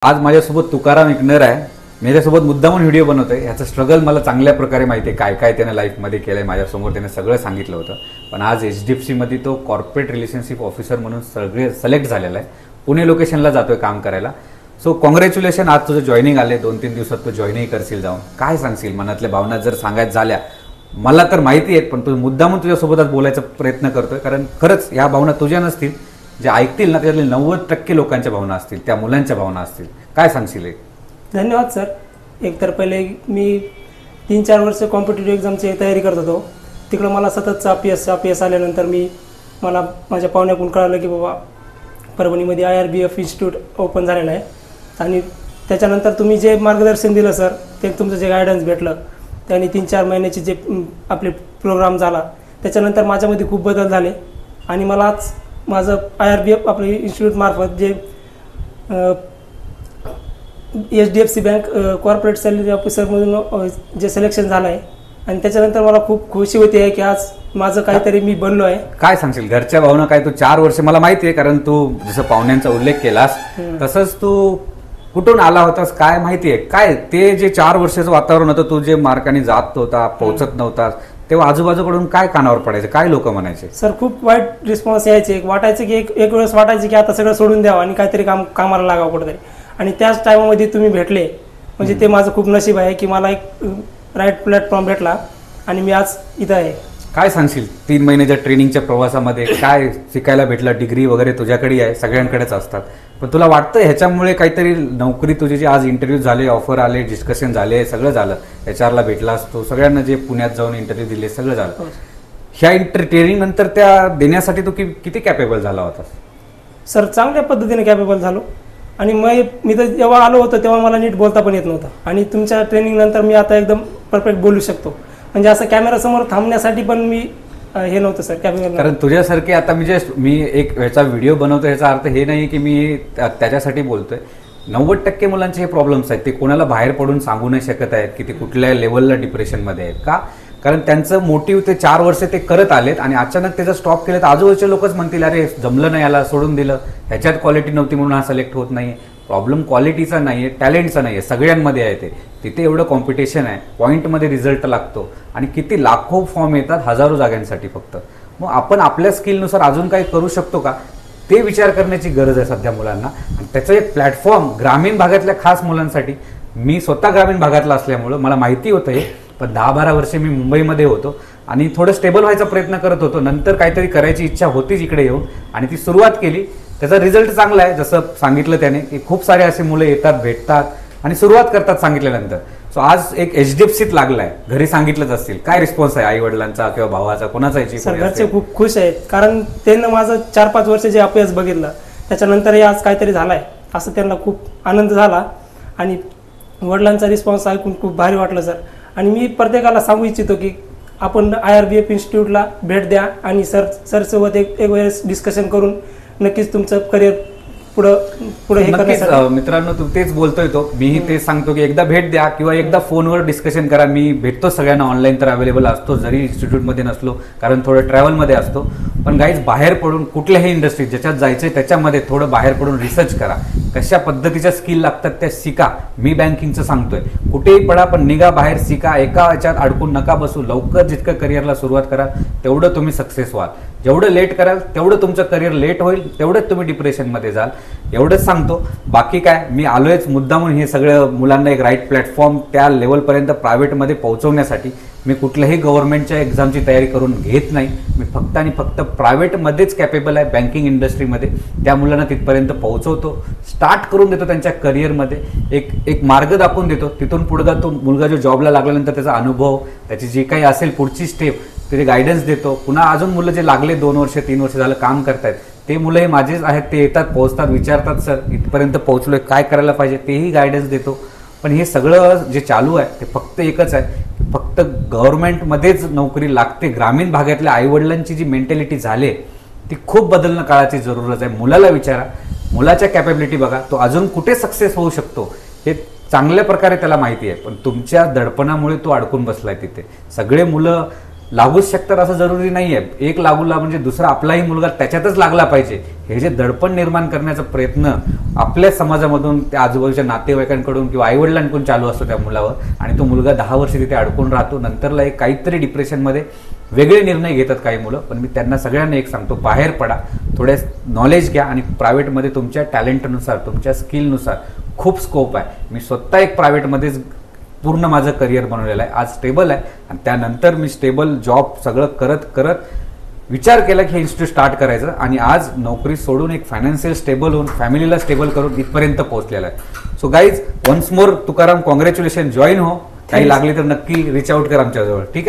आज माझ्यासोबत तुकाराम इग्नर आहे. माझ्यासोबत मुद्दामून व्हिडिओ बनवतोय. ह्याचं स्ट्रगल मला चांगल्या प्रकारे माहिती आहे, काय काय त्याने लाईफमध्ये केलंय. माझ्यासमोर त्याने सगळं सांगितलं होतं. पण आज HDFCमध्ये तो कॉर्पोरेट रिलेशनशिप ऑफिसर म्हणून सिलेक्ट झालेला आहे. पुणे लोकेशनला जातोय काम करायला. सो कॉंग्रॅच्युलेशन, आज तुझं जॉईनिंग आले. 2-3 दिवसात तू जॉईनिंग करशील. जाऊन काय सांगशील? मनातल्या भावना जर सांगायचं झाल्या, मला तर माहिती आहेत, पण तू मुद्दामून तुझ्यासोबत आज बोलायचा प्रयत्न करतोय. कारण खरंच ह्या भावना तुझ्या नसतील, जे ऐकतील ना त्यातले 90% लोकांच्या भावना असतील, त्या मुलांच्या भावना असतील. काय सांगशील? धन्यवाद सर. एकतर पहिले मी 3-4 वर्ष कॉम्पिटेटिव्ह एक्झामची तयारी करत होतो. तिकडं मला सतत अपयश आल्यानंतर मला माझ्या पाहुण्याकडून कळालं की बाबा परभणीमध्ये IRBF इन्स्टिट्यूट ओपन झालेलं आहे. आणि त्याच्यानंतर तुम्ही जे मार्गदर्शन दिलं सर, ते तुमचं जे गायडन्स भेटलं, त्याने 3-4 महिन्याचे जे आपले प्रोग्राम झाला, त्याच्यानंतर माझ्यामध्ये खूप बदल झाले. आणि मला आज माझं IRBF आपलं इन्स्टिट्यूटमार्फत जे HDFC बँक कॉर्पोरेट सॅलरी ऑफिसरमधून जे सिलेक्शन झालं आहे, आणि त्याच्यानंतर मला खूप खुशी होती आहे की आज माझं काहीतरी मी बनलो आहे. काय सांगशील घरच्या भावना? काय तू 4 वर्ष, मला माहिती आहे, कारण तू जसं पाहुण्यांचा उल्लेख केलास तसंच तू कुठून आला होतास, काय माहिती आहे? काय ते जे 4 वर्षाचं वातावरण होतं, तू जे मार्काने जात होता, पोहोचत नव्हतास, तेव्हा आजूबाजूकडून काय कानावर पडायचं, काय लोक म्हणायचे? सर खूप वाईट रिस्पॉन्स यायचे. वाटायचं की एक वेळेस वाटायचं की आता सगळं सोडून द्यावं आणि काहीतरी कामाला लागावं कुठेतरी. आणि त्याच टायमामध्ये तुम्ही भेटले, म्हणजे ते माझं खूप नशीब आहे की मला एक राईट प्लॅटफॉर्म भेटला आणि मी आज इथं आहे. काय सांगशील 3 महिन्याच्या ट्रेनिंगच्या प्रवासामध्ये काय शिकायला भेटलं? डिग्री वगैरे तुझ्याकडे आहे, सगळ्यांकडेच असतात, पण तुला वाटतं ह्याच्यामुळे काहीतरी नोकरी, तुझे जे आज इंटरव्ह्यू झाले, ऑफर आले, डिस्कशन झाले, सगळं झालं, HR ला भेटलास तू, सगळ्यांना जे पुण्यात जाऊन इंटरव्ह्यू दिले, सगळं झालं, ह्या ट्रेनिंग नंतर त्या देण्यासाठी तू किती कॅपेबल झाला होतास? सर चांगल्या पद्धतीने कॅपेबल झालो. आणि मी तर जेव्हा आलो होतो तेव्हा मला नीट बोलता पण येत नव्हतं, आणि तुमच्या ट्रेनिंग नंतर मी आता एकदम परफेक्ट बोलू शकतो. म्हणजे असं कॅमेरासमोर थांबण्यासाठी पण मी हे नव्हतं सर कॅपेबल. कारण तुझ्यासारखे आता मी एक ह्याचा व्हिडिओ बनवतो, ह्याचा अर्थ हे नाही की मी त्याच्यासाठी बोलतोय. 90% मुलांचे हे प्रॉब्लेम्स आहेत. ते कोणाला बाहेर पडून सांगू नाही शकत आहेत की ते कुठल्या लेवलला डिप्रेशनमध्ये आहेत. का? कारण त्यांचं मोटिव्ह ते 4 वर्ष ते करत आलेत आणि अचानक त्याचं स्टॉप केलं तर आजूबाजूचे लोकच म्हणतील अरे जमलं नाही, याला सोडून दिलं, ह्याच्यात क्वालिटी नव्हती म्हणून हा सिलेक्ट होत नाही. प्रॉब्लेम क्वालिटीचा नाही आहे, टॅलेंटचा नाही आहे, सगळ्यांमध्ये आहे. तिथे एवढं कॉम्पिटिशन आहे, पॉईंटमध्ये रिझल्ट लागतो आणि किती लाखो फॉर्म येतात हजारो जागांसाठी फक्त. मग आपण आपल्या स्किलनुसार अजून काही करू शकतो का, ते विचार करण्याची गरज आहे सध्या मुलांना. आणि त्याचं एक प्लॅटफॉर्म ग्रामीण भागातल्या खास मुलांसाठी, मी स्वतः ग्रामीण भागातला असल्यामुळं मला माहिती होतं हे. पण 10-12 वर्षे मी मुंबईमध्ये होतो आणि थोडं स्टेबल व्हायचा प्रयत्न करत होतो. नंतर काहीतरी करायची इच्छा होतीच इकडे येऊन, आणि ती सुरुवात केली. त्याचा रिझल्ट चांगला आहे. जसं सांगितलं त्याने की खूप सारे असे मुलं येतात, भेटतात आणि सुरुवात करतात सांगितल्यानंतर. सो आज एक HDFCत लागलाय, घरी सांगितलंच असतील, काय रिस्पॉन्स आहे आई वडिलांचा किंवा भावाचा, कोणाचा? सर घरचे खूप खुश आहेत, कारण त्यांना माझं 4-5 वर्ष जे अपयश बघितलं त्याच्यानंतरही आज काहीतरी झालंय असं त्यांना खूप आनंद झाला. आणि वडिलांचा रिस्पॉन्स ऐकून खूप भारी वाटलं सर. आणि मी प्रत्येकाला सांगू इच्छितो की आपण IRBF इन्स्टिट्यूटला भेट द्या आणि सरसोबत एक वेळेस डिस्कशन करून नक्कीच तुमचं करिअर पुढे हे करण्यासाठी. मित्रांनो, तू तेच बोलतोय, तो मीही तेच सांगतो की एकदा भेट द्या किंवा एकदा फोनवर डिस्कशन करा. मी भेटतो सगळ्यांना, ऑनलाईन तर अवेलेबल असतो जरी इन्स्टिट्यूटमध्ये नसलो, कारण थोडं ट्रॅव्हलमध्ये असतो. पण गाईज, बाहेर पडून कुठल्याही इंडस्ट्रीत ज्याच्यात जायचंय त्याच्यामध्ये थोडं बाहेर पडून रिसर्च करा. कशा पद्धतीच्या स्किल लागतात त्या शिका. मी बँकिंगचं सांगतोय, कुठेही पडा पण निघा बाहेर, शिका. एका ह्याच्यात अडकून नका बसू. लवकर जितकं करिअरला सुरुवात करा तेवढं तुम्ही सक्सेस व्हाल. जेवढं लेट कराल तेवढं तुमचं करिअर लेट होईल, तेवढंच तुम्ही डिप्रेशनमध्ये जाल. एवढंच सांगतो. बाकी काय, मी आलोयच मुद्दामून हे सगळं मुलांना एक राईट प्लॅटफॉर्म त्या लेवलपर्यंत प्रायव्हेटमध्ये पोहोचवण्यासाठी. मी कुठल्याही गव्हर्नमेंटच्या एक्झामची तयारी करून घेत नाही. मी फक्त आणि फक्त प्रायव्हेटमध्येच कॅपेबल आहे, बँकिंग इंडस्ट्रीमध्ये. त्या मुलांना तिथपर्यंत पोहोचवतो, स्टार्ट करून देतो त्यांच्या करिअरमध्ये, एक मार्ग दाखवून देतो. तिथून पुढे तो मुलगा जो जॉबला लागल्यानंतर त्याचा अनुभव, त्याची जी काही असेल पुढची स्टेप, ते गायडन्स देतो. पुन्हा अजून मुलं जे लागले 2 वर्ष 3 वर्ष झालं काम करतायत, ते मुलं हे माझेच आहेत. ते येतात, पोहोचतात, विचारतात सर इथपर्यंत पोहोचलोय, काय करायला पाहिजे, तेही गायडन्स देतो. पण हे सगळं जे चालू आहे ते फक्त एकच आहे, फक्त गव्हर्नमेंटमध्येच नोकरी लागते. ग्रामीण भागातल्या आईवडिलांची जी मेंटॅलिटी झाली ती खूप बदलणं काळाची जरूरत आहे. मुलाला विचारा, मुलाच्या कॅपॅबिलिटी बघा, तो अजून कुठे सक्सेस होऊ शकतो हे चांगल्या प्रकारे त्याला माहिती आहे. पण तुमच्या दडपणामुळे तो अडकून बसलाय तिथे. सगळे मुलं लागूच शकतात असं जरुरी नाहीये. एक लागूला म्हणजे दुसरा आपलाही मुलगा त्याच्यातच लागला पाहिजे, हे जे दडपण निर्माण करण्याचा प्रयत्न आपल्या समाजामधून, त्या आजूबाजूच्या नातेवाईकांकडून किंवा आईवडिलांकडून चालू असतो त्या मुलावर, आणि तो मुलगा 10 वर्ष तिथे अडकून राहतो. नंतरला एक काहीतरी डिप्रेशनमध्ये वेगळे निर्णय घेतात काही मुलं. पण मी त्यांना सगळ्यांना एक सांगतो, बाहेर पडा, थोडे नॉलेज घ्या, आणि प्रायव्हेटमध्ये तुमच्या टॅलेंटनुसार, तुमच्या स्किलनुसार खूप स्कोप आहे. मी स्वतः एक प्रायव्हेटमध्येच पूर्ण माझं करिअर बनवलेलं आहे, आज स्टेबल आहे. आणि त्यानंतर मी स्टेबल जॉब सगळं करत करत विचार केला की हे इन्स्टिट्यूट स्टार्ट करायचं, आणि आज नोकरी सोडून एक फायनान्शियल स्टेबल होऊन फॅमिलीला स्टेबल करून इथपर्यंत पोहोचलेला आहे. So guys, once more Tukaram, congratulation, join हो. काही लागली तर नक्की रिच आउट कर आमच्याजवळ, ठीक आहे.